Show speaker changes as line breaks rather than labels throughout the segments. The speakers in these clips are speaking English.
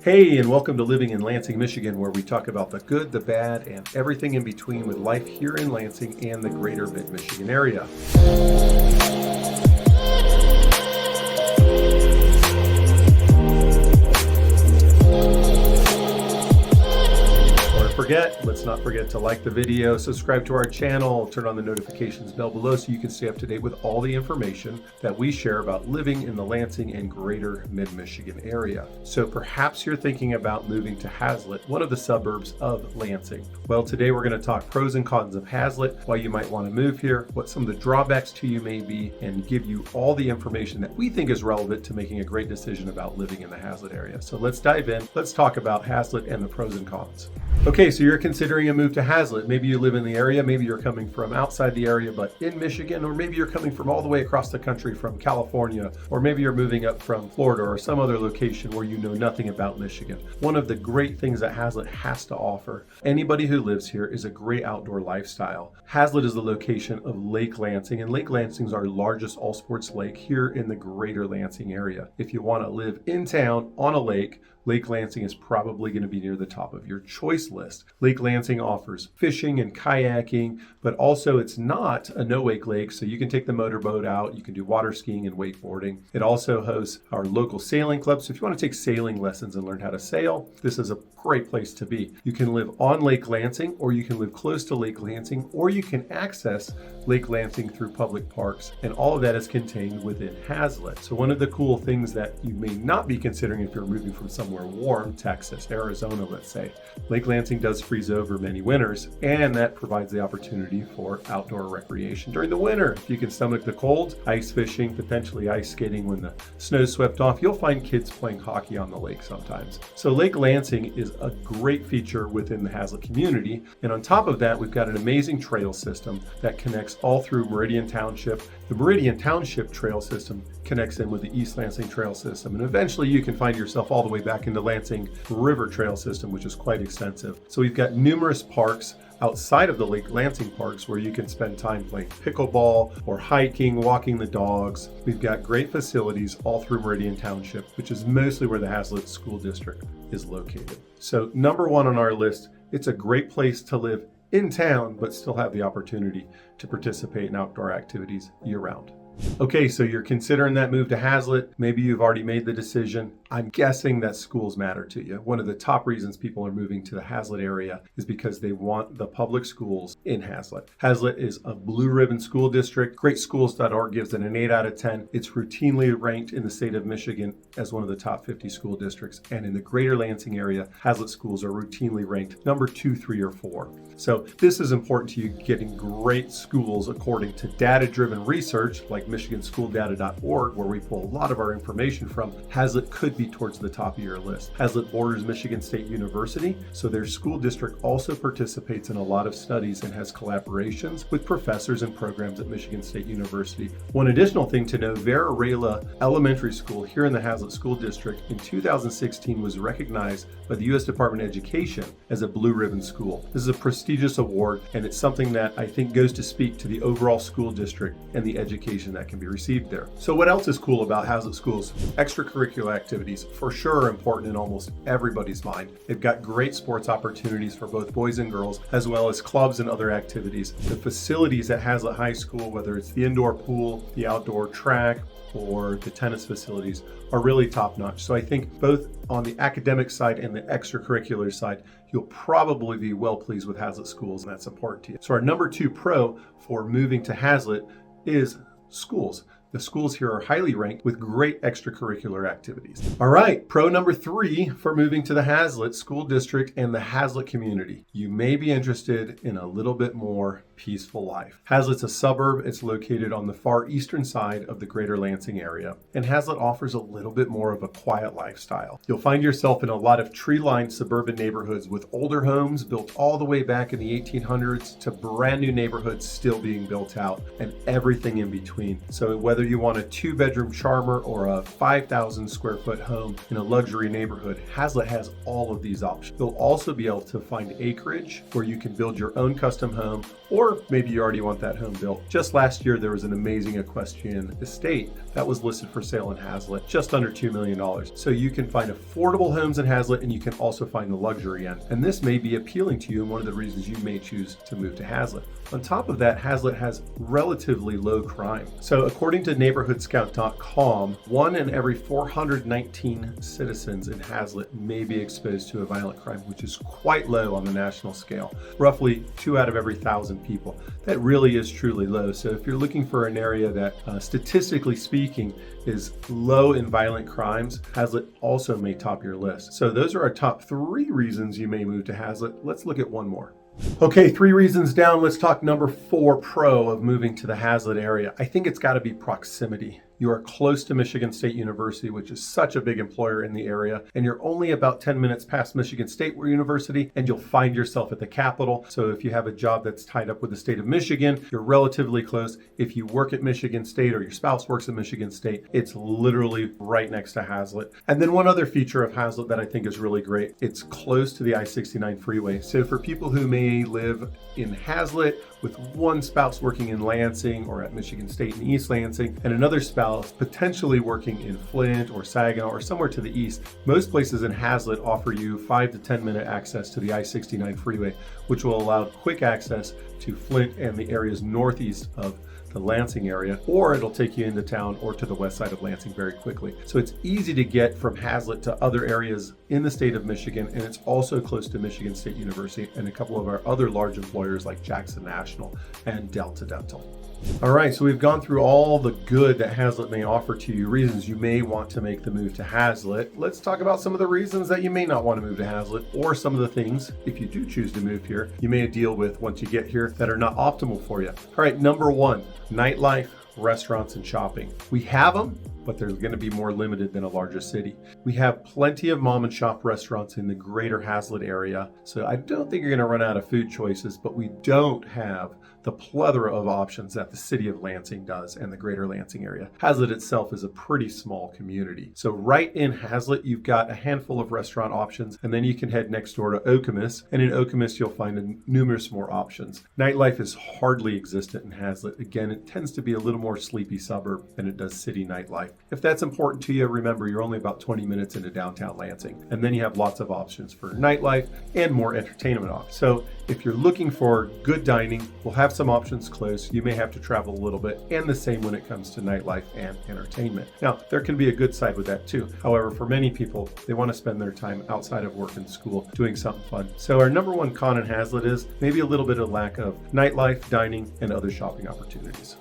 Hey, and welcome to Living in Lansing, Michigan, where we talk about the good, the bad, and everything in between with life here in Lansing and the greater mid-Michigan area. Let's not forget to like the video, subscribe to our channel, turn on the notifications bell below so you can stay up to date with all the information that we share about living in the Lansing and greater mid-Michigan area. So perhaps you're thinking about moving to Haslett, one of the suburbs of Lansing. Well, today we're going to talk pros and cons of Haslett, why you might want to move here, what some of the drawbacks to you may be, and give you all the information that we think is relevant to making a great decision about living in the Haslett area. So let's dive in. Let's talk about Haslett and the pros and cons. Okay, so you're considering a move to Haslett. Maybe you live in the area, maybe you're coming from outside the area but in Michigan, or maybe you're coming from all the way across the country from California, or maybe you're moving up from Florida or some other location where you know nothing about Michigan. One of the great things that Haslett has to offer anybody who lives here is a great outdoor lifestyle. Haslett is the location of Lake Lansing, and Lake Lansing is our largest all-sports lake here in the greater Lansing area. If you want to live in town on a lake, Lake Lansing is probably going to be near the top of your choice list. Lake Lansing offers fishing and kayaking, but also it's not a no-wake lake, so you can take the motorboat out, you can do water skiing and wakeboarding. It also hosts our local sailing club, so if you want to take sailing lessons and learn how to sail, this is a great place to be. You can live on Lake Lansing, or you can live close to Lake Lansing, or you can access Lake Lansing through public parks, and all of that is contained within Haslett. So one of the cool things that you may not be considering if you're moving from somewhere warm, Texas, Arizona, let's say, Lake Lansing does freeze over many winters, and that provides the opportunity for outdoor recreation during the winter. If you can stomach the cold, ice fishing, potentially ice skating when the snow's swept off, you'll find kids playing hockey on the lake sometimes. So Lake Lansing is a great feature within the Haslett community, and on top of that, we've got an amazing trail system that connects all through Meridian Township. The Meridian Township trail system connects in with the East Lansing trail system, and eventually you can find yourself all the way back into Lansing River trail system, which is quite extensive. So we've got numerous parks outside of the Lake Lansing parks where you can spend time playing pickleball or hiking, walking the dogs. We've got great facilities all through Meridian Township, which is mostly where the Haslett School District is located. So number one on our list, it's a great place to live in town, but still have the opportunity to participate in outdoor activities year-round. Okay, so you're considering that move to Haslett. Maybe you've already made the decision. I'm guessing that schools matter to you. One of the top reasons people are moving to the Haslett area is because they want the public schools in Haslett. Haslett is a blue ribbon school district. GreatSchools.org gives it an 8 out of 10. It's routinely ranked in the state of Michigan as one of the top 50 school districts. And in the greater Lansing area, Haslett schools are routinely ranked number 2, 3, or 4. So this is important to you getting great schools according to data-driven research like MichiganSchoolData.org, where we pull a lot of our information from. Haslett could be towards the top of your list. Haslett borders Michigan State University, so their school district also participates in a lot of studies and has collaborations with professors and programs at Michigan State University. One additional thing to know, Vera Rayla Elementary School here in the Haslett School District in 2016 was recognized by the U.S. Department of Education as a Blue Ribbon School. This is a prestigious award, and it's something that I think goes to speak to the overall school district and the education that can be received there. So what else is cool about Haslett schools? Extracurricular activities, for sure, are important in almost everybody's mind. They've got great sports opportunities for both boys and girls, as well as clubs and other activities. The facilities at Haslett High School, whether it's the indoor pool, the outdoor track, or the tennis facilities, are really top-notch. So I think both on the academic side and the extracurricular side, you'll probably be well pleased with Haslett schools, and that's important to you. So our number 2 pro for moving to Haslett is schools. The schools here are highly ranked with great extracurricular activities. All right, pro number 3 for moving to the Haslett School District and the Haslett community. You may be interested in a little bit more peaceful life. Haslett's a suburb. It's located on the far eastern side of the greater Lansing area, and Haslett offers a little bit more of a quiet lifestyle. You'll find yourself in a lot of tree-lined suburban neighborhoods with older homes built all the way back in the 1800s to brand new neighborhoods still being built out, and everything in between. So whether you want a 2-bedroom charmer or a 5,000 square foot home in a luxury neighborhood, Haslett has all of these options. You'll also be able to find acreage where you can build your own custom home, or or maybe you already want that home built. Just last year, there was an amazing equestrian estate that was listed for sale in Haslett, just under $2 million. So you can find affordable homes in Haslett, and you can also find the luxury end. And this may be appealing to you and one of the reasons you may choose to move to Haslett. On top of that, Haslett has relatively low crime. So according to neighborhoodscout.com, 1 in every 419 citizens in Haslett may be exposed to a violent crime, which is quite low on the national scale. Roughly 2 out of every 1,000 people. That really is truly low. So if you're looking for an area that statistically speaking is low in violent crimes, Haslett also may top your list. So those are our top 3 reasons you may move to Haslett. Let's look at one more. Okay, 3 reasons down. Let's talk number 4 pro of moving to the Haslett area. I think it's got to be proximity. You are close to Michigan State University, which is such a big employer in the area, and you're only about 10 minutes past Michigan State University, and you'll find yourself at the Capitol. So if you have a job that's tied up with the state of Michigan, you're relatively close. If you work at Michigan State or your spouse works at Michigan State, it's literally right next to Haslett. And then one other feature of Haslett that I think is really great, it's close to the I-69 freeway. So for people who may live in Haslett with one spouse working in Lansing or at Michigan State in East Lansing, and another spouse potentially working in Flint or Saginaw or somewhere to the east, most places in Haslett offer you 5 to 10 minute access to the I-69 freeway, which will allow quick access to Flint and the areas northeast of the Lansing area, or it'll take you into town or to the west side of Lansing very quickly. So it's easy to get from Haslett to other areas in the state of Michigan, and it's also close to Michigan State University and a couple of our other large employers like Jackson National and Delta Dental. All right, so we've gone through all the good that Haslett may offer to you, reasons you may want to make the move to Haslett. Let's talk about some of the reasons that you may not want to move to Haslett, or some of the things, if you do choose to move here, you may deal with once you get here that are not optimal for you. All right, number 1, nightlife, restaurants, and shopping. We have them, but they're going to be more limited than a larger city. We have plenty of mom and shop restaurants in the greater Haslett area, so I don't think you're going to run out of food choices, but we don't have the plethora of options that the city of Lansing does and the greater Lansing area. Haslett itself is a pretty small community. So right in Haslett, you've got a handful of restaurant options, and then you can head next door to Okemos, and in Okemos, you'll find numerous more options. Nightlife is hardly existent in Haslett. Again, it tends to be a little more sleepy suburb than it does city nightlife. If that's important to you, remember you're only about 20 minutes into downtown Lansing, and then you have lots of options for nightlife and more entertainment options. So if you're looking for good dining, we'll have some options close. You may have to travel a little bit, and the same when it comes to nightlife and entertainment. Now, there can be a good side with that too. However, for many people, they want to spend their time outside of work and school doing something fun. So our number 1 con in Haslett is maybe a little bit of lack of nightlife, dining, and other shopping opportunities.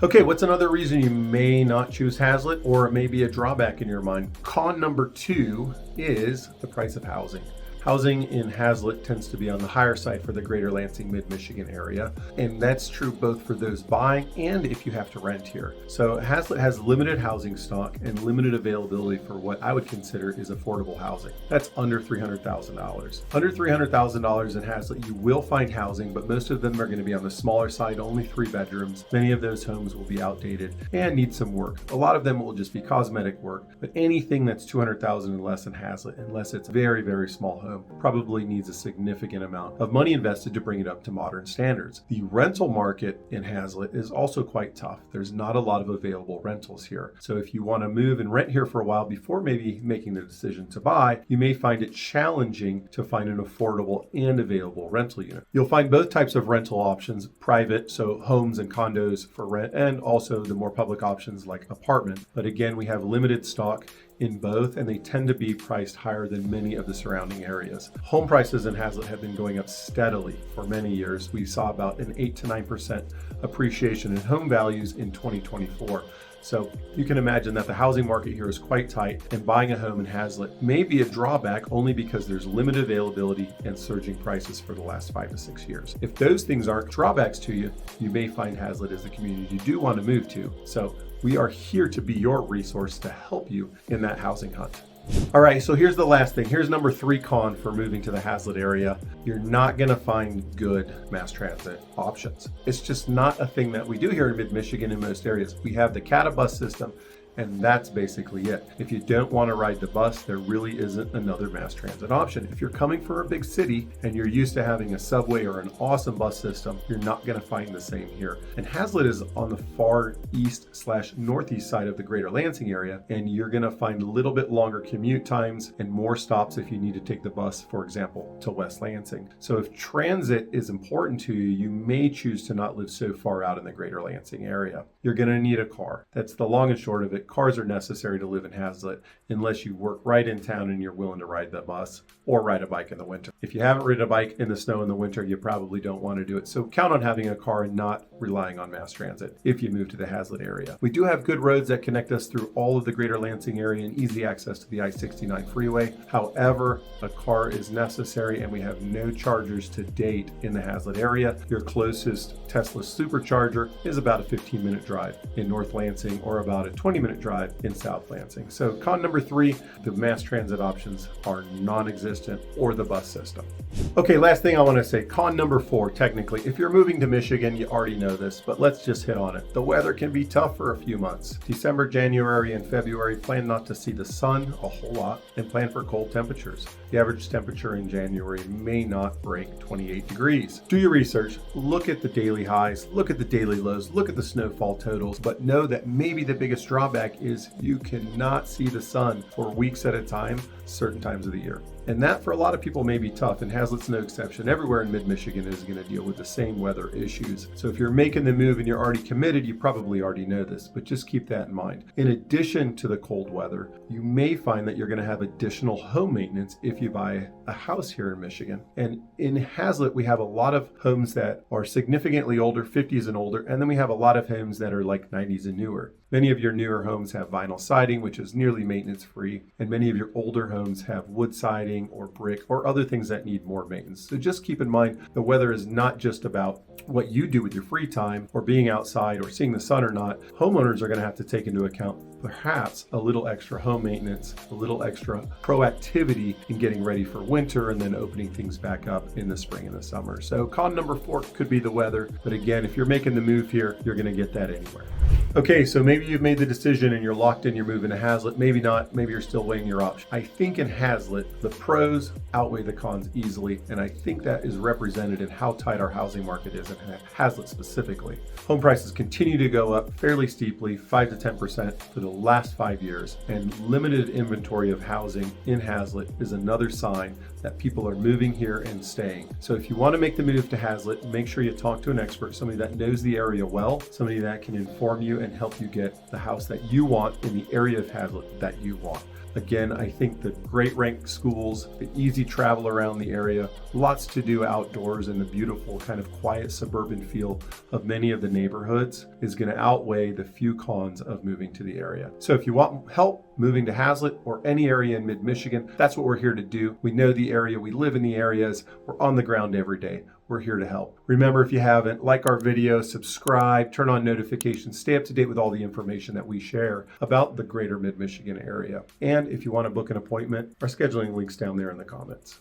Okay, what's another reason you may not choose Haslett, or it may be a drawback in your mind? Con number 2 is the price of housing. Housing in Haslett tends to be on the higher side for the greater Lansing mid-Michigan area, and that's true both for those buying and if you have to rent here. So Haslett has limited housing stock and limited availability for what I would consider is affordable housing. That's under $300,000. Under $300,000 in Haslett, you will find housing, but most of them are going to be on the smaller side, only 3 bedrooms. Many of those homes will be outdated and need some work. A lot of them will just be cosmetic work, but anything that's $200,000 and less in Haslett, unless it's a very, very small home, probably needs a significant amount of money invested to bring it up to modern standards. The rental market in Haslett is also quite tough. There's not a lot of available rentals here. So if you want to move and rent here for a while before maybe making the decision to buy, you may find it challenging to find an affordable and available rental unit. You'll find both types of rental options, private, so homes and condos for rent, and also the more public options like apartment. But again, we have limited stock in both, and they tend to be priced higher than many of the surrounding areas. Home prices in Haslett have been going up steadily for many years. We saw about an 8 to 9% appreciation in home values in 2024. So you can imagine that the housing market here is quite tight, and buying a home in Haslett may be a drawback only because there's limited availability and surging prices for the last 5 to 6 years. If those things aren't drawbacks to you, you may find Haslett is the community you do want to move to. So we are here to be your resource to help you in that housing hunt. All right, so here's the last thing. Here's number 3 con for moving to the Haslett area. You're not going to find good mass transit options. It's just not a thing that we do here in mid-Michigan in most areas. We have the CATA bus system, And that's basically it. If you don't want to ride the bus, there really isn't another mass transit option. If you're coming from a big city and you're used to having a subway or an awesome bus system, you're not going to find the same here. And Haslett is on the far east/northeast side of the greater Lansing area, and you're going to find a little bit longer commute times and more stops if you need to take the bus, for example, to West Lansing. So if transit is important to you, you may choose to not live so far out in the greater Lansing area. You're going to need a car. That's the long and short of it. Cars are necessary to live in Haslett unless you work right in town and you're willing to ride the bus or ride a bike in the winter. If you haven't ridden a bike in the snow in the winter, you probably don't want to do it. So count on having a car and not relying on mass transit if you move to the Haslett area. We do have good roads that connect us through all of the greater Lansing area and easy access to the I-69 freeway. However, a car is necessary and we have no chargers to date in the Haslett area. Your closest Tesla supercharger is about a 15-minute drive in North Lansing or about a 20-minute drive in South Lansing. So con number 3, the mass transit options are non-existent or the bus system. Okay, last thing I want to say, con number 4, technically, if you're moving to Michigan, you already know this, but let's just hit on it. The weather can be tough for a few months. December, January, and February, plan not to see the sun a whole lot and plan for cold temperatures. The average temperature in January may not break 28 degrees. Do your research, look at the daily highs, look at the daily lows, look at the snowfall totals, but know that maybe the biggest drawback is you cannot see the sun for weeks at a time, certain times of the year. And that for a lot of people may be tough, and Haslett's no exception. Everywhere in mid-Michigan is going to deal with the same weather issues. So if you're making the move and you're already committed, you probably already know this, but just keep that in mind. In addition to the cold weather, you may find that you're going to have additional home maintenance if you buy a house here in Michigan. And in Haslett, we have a lot of homes that are significantly older, 50s and older, and then we have a lot of homes that are like 90s and newer. Many of your newer homes have vinyl siding, which is nearly maintenance-free, and many of your older homes have wood siding or brick or other things that need more maintenance. So just keep in mind, the weather is not just about what you do with your free time or being outside or seeing the sun or not. Homeowners are going to have to take into account perhaps a little extra home maintenance, a little extra proactivity in getting ready for winter and then opening things back up in the spring and the summer. So con number 4 could be the weather, but again, if you're making the move here, you're going to get that anywhere. Okay, so maybe you've made the decision and you're locked in, you're moving to Haslett. Maybe not, maybe you're still weighing your options. I think in Haslett, the pros outweigh the cons easily, and I think that is represented in how tight our housing market is in Haslett specifically. Home prices continue to go up fairly steeply, 5 to 10% for the last 5 years, and limited inventory of housing in Haslett is another sign that people are moving here and staying. So if you want to make the move to Haslett, make sure you talk to an expert, somebody that knows the area well, somebody that can inform you and help you get the house that you want in the area of Haslett that you want. Again, I think the great ranked schools, the easy travel around the area, lots to do outdoors, and the beautiful kind of quiet suburban feel of many of the neighborhoods is going to outweigh the few cons of moving to the area. So if you want help moving to Haslett or any area in mid-Michigan, that's what we're here to do. We know the area, we live in the areas, we're on the ground every day. We're here to help. Remember, if you haven't, like our video, subscribe, turn on notifications, stay up to date with all the information that we share about the greater mid-Michigan area. And if you want to book an appointment, our scheduling link's down there in the comments.